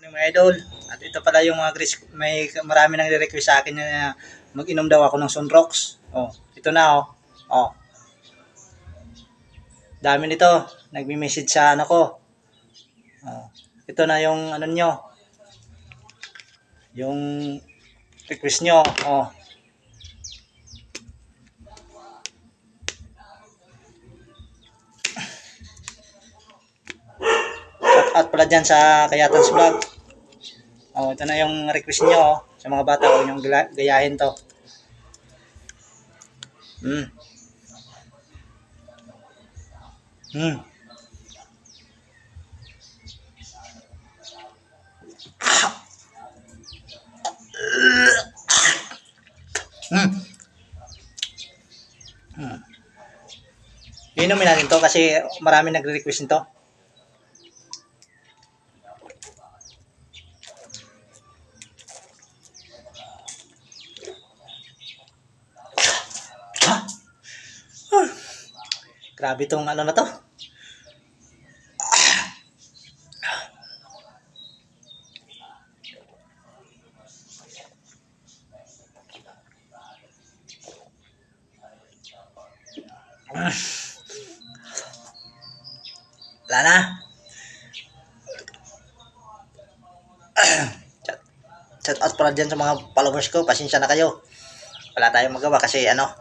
morning mga idol. At ito pala yung mga may marami nang request sa akin na mag-inom daw ako ng Sunrox. Oh, ito na oh. Oh. Dami nito. Nagme-message sa ano ko. Oh. Ito na yung ano nyo. Yung request nyo. Oh. Shout out pala dyan sa Kayatans Vlog. Oh, ito na yung request nyo oh. Sa mga bata ko yung gayahin to. Inumin natin to kasi marami nagre-request nito. Grabe tong ano na to. Wala na. Shout out pala dyan sa mga followers ko. Pasensya na kayo. Wala tayong magawa kasi ano.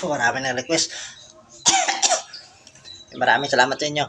Marami ng request. Maraming salamat sa inyo.